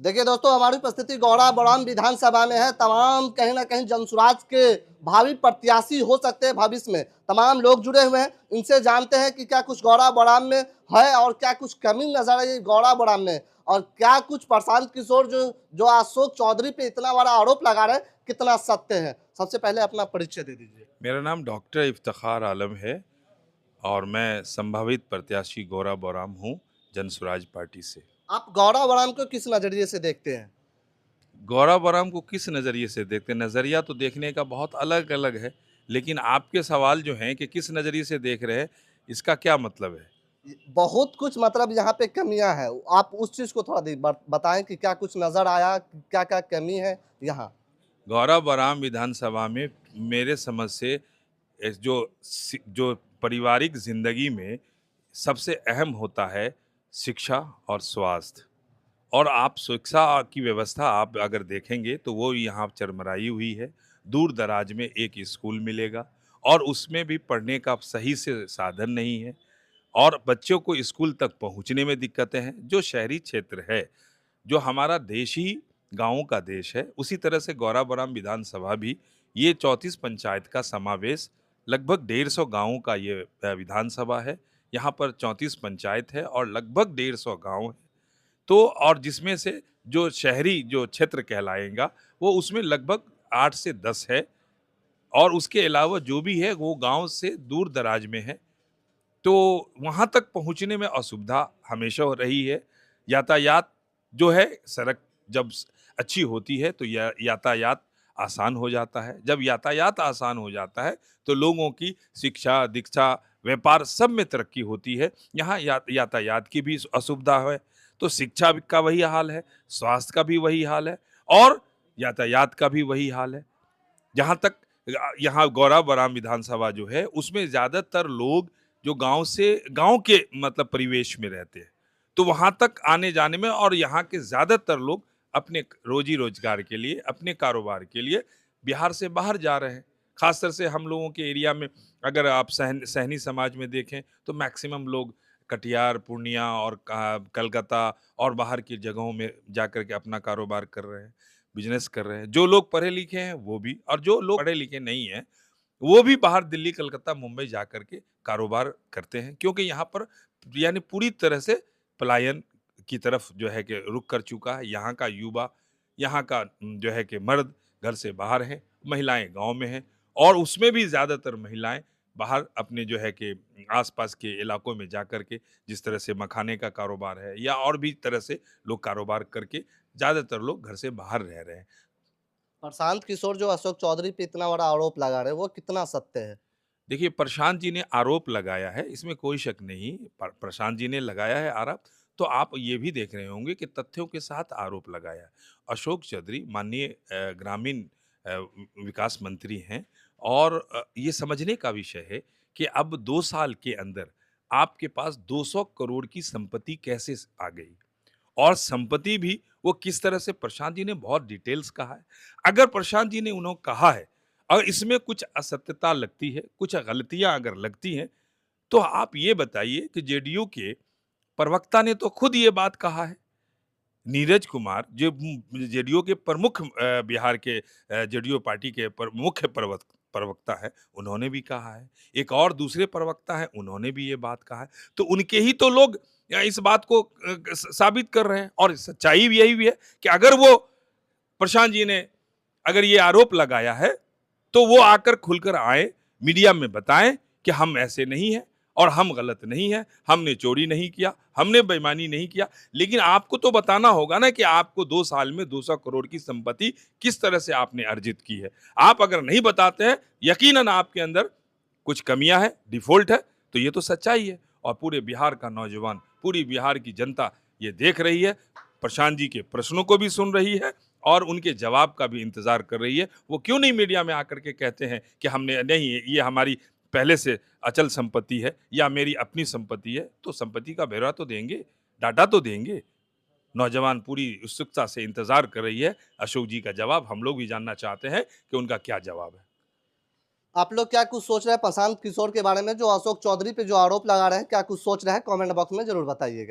देखिए दोस्तों, हमारी उपस्थिति गौड़ा बौड़ाम विधानसभा में है। तमाम कहीं ना कहीं जनसुराज के भावी प्रत्याशी हो सकते हैं भविष्य में। तमाम लोग जुड़े हुए हैं, इनसे जानते हैं कि क्या कुछ गौड़ा बौड़ाम में है और क्या कुछ कमी नजर आई गौड़ा बौड़ाम में, और क्या कुछ प्रशांत किशोर जो जो अशोक चौधरी पे इतना बड़ा आरोप लगा रहे हैं, कितना सत्य है। सबसे पहले अपना परिचय दे दीजिए। मेरा नाम डॉक्टर इफ्तिखार आलम है और मैं संभावित प्रत्याशी गौरा बौराम हूँ जनसुराज पार्टी से। आप गौड़ा बौड़ाम को किस नजरिए से देखते हैं? गौरा बौराम को किस नज़रिए से देखते हैं? नज़रिया तो देखने का बहुत अलग-अलग है, लेकिन आपके सवाल जो हैं कि किस नज़रिए से देख रहे हैं, इसका क्या मतलब है? बहुत कुछ मतलब यहाँ पे कमियां हैं, आप उस चीज को थोड़ा बताएं कि क्या कुछ नजर आया, क्या क्या कमी है यहाँ। गौरा बौराम विधानसभा में मेरे समझ से जो पारिवारिक ज़िंदगी में सबसे अहम होता है शिक्षा और स्वास्थ्य। और आप शिक्षा की व्यवस्था आप अगर देखेंगे तो वो यहाँ चरमराई हुई है। दूर-दराज में एक स्कूल मिलेगा और उसमें भी पढ़ने का सही से साधन नहीं है और बच्चों को स्कूल तक पहुँचने में दिक्कतें हैं। जो शहरी क्षेत्र है, जो हमारा देश ही गाँवों का देश है, उसी तरह से गौरा बौराम विधानसभा भी ये 34 पंचायत का समावेश लगभग 150 गाँवों का ये विधानसभा है। यहाँ पर 34 पंचायत है और लगभग 150 गाँव हैं। तो और जिसमें से जो शहरी जो क्षेत्र कहलाएगा, वो उसमें लगभग 8 से 10 है और उसके अलावा जो भी है वो गाँव से दूर-दराज में है। तो वहाँ तक पहुँचने में असुविधा हमेशा हो रही है। यातायात जो है सड़क जब अच्छी होती है तो यातायात आसान हो जाता है। जब यातायात आसान हो जाता है तो लोगों की शिक्षा, दीक्षा, व्यापार सब में तरक्की होती है। यहाँ यातायात की भी असुविधा है, तो शिक्षा का वही हाल है, स्वास्थ्य का भी वही हाल है और यातायात का भी वही हाल है। जहाँ तक यहाँ गौरा बौराम विधानसभा जो है उसमें ज़्यादातर लोग जो गाँव के मतलब परिवेश में रहते हैं। तो वहाँ तक आने-जाने में और यहाँ के ज़्यादातर लोग अपने रोज़ी-रोज़गार के लिए, अपने कारोबार के लिए बिहार से बाहर जा रहे हैं। ख़ासतर से हम लोगों के एरिया में अगर आप सहनी समाज में देखें तो मैक्सिमम लोग कटिहार, पूर्णिया और कलकत्ता और बाहर की जगहों में जाकर के अपना कारोबार कर रहे हैं। बिज़नेस कर रहे हैं। जो लोग पढ़े-लिखे हैं वो भी और जो लोग पढ़े-लिखे नहीं हैं, वो भी बाहर दिल्ली, कलकत्ता, मुंबई जाकर के कारोबार करते हैं क्योंकि यहाँ पर यानी पूरी तरह से पलायन की तरफ जो है कि रुख कर चुका है। यहाँ का युवा, यहाँ का जो है कि मर्द घर से बाहर हैं, महिलाएँ गाँव में हैं और उसमें भी ज़्यादातर महिलाएँ बाहर अपने जो है कि आस-पास के इलाकों में जाकर के जिस तरह से मखाने का कारोबार है या और भी तरह से लोग कारोबार करके ज़्यादातर लोग घर से बाहर रह रहे हैं। प्रशांत किशोर जो अशोक चौधरी पे इतना बड़ा आरोप लगा रहे हैं, वो कितना सत्य है? देखिए, प्रशांत जी ने आरोप लगाया है, इसमें कोई शक नहीं। प्रशांत जी ने लगाया है आरोप, तो आप ये भी देख रहे होंगे कि तथ्यों के साथ आरोप लगाया है। अशोक चौधरी माननीय ग्रामीण विकास मंत्री हैं और ये समझने का विषय है कि अब 2 साल के अंदर आपके पास 200 करोड़ की संपत्ति कैसे आ गई? और संपत्ति भी वो किस तरह से प्रशांत जी ने बहुत डिटेल्स कहा है। अगर प्रशांत जी ने उन्होंने कहा है और इसमें कुछ असत्यता लगती है, कुछ गलतियाँ अगर लगती हैं, तो आप ये बताइए कि जेडीयू के प्रवक्ता ने तो खुद ये बात कहा है। नीरज कुमार जो जेडीयू के प्रमुख बिहार के जेडीयू पार्टी के मुख्य प्रवक्ता है, उन्होंने भी कहा है। एक और दूसरे प्रवक्ता हैं, उन्होंने भी ये बात कहा है। तो उनके ही तो लोग इस बात को साबित कर रहे हैं और सच्चाई भी यही भी है कि अगर वो प्रशांत जी ने अगर ये आरोप लगाया है, तो वो आकर खुलकर आए, मीडिया में बताएं कि हम ऐसे नहीं हैं और हम गलत नहीं हैं, हमने चोरी नहीं किया, हमने बेईमानी नहीं किया। लेकिन आपको तो बताना होगा ना कि आपको 2 साल में 200 करोड़ की संपत्ति किस तरह से आपने अर्जित की है। आप अगर नहीं बताते हैं, यकीनन आपके अंदर कुछ कमियां हैं, डिफ़ॉल्ट है, तो ये तो सच्चाई है और पूरे बिहार का नौजवान, पूरी बिहार की जनता ये देख रही है, प्रशांत जी के प्रश्नों को भी सुन रही है और उनके जवाब का भी इंतज़ार कर रही है। वो क्यों नहीं मीडिया में आकर के कहते हैं कि हमने नहीं, ये हमारी पहले से अचल संपत्ति है या मेरी अपनी संपत्ति है, तो संपत्ति का ब्यौरा तो देंगे, डाटा तो देंगे। नौजवान पूरी उत्सुकता से इंतज़ार कर रही है अशोक जी का जवाब। हम लोग भी जानना चाहते हैं कि उनका क्या जवाब है। आप लोग क्या कुछ सोच रहे हैं प्रशांत किशोर के बारे में, जो अशोक चौधरी पे जो आरोप लगा रहे हैं, क्या कुछ सोच रहे हैं? कमेंट बॉक्स में जरूर बताइएगा।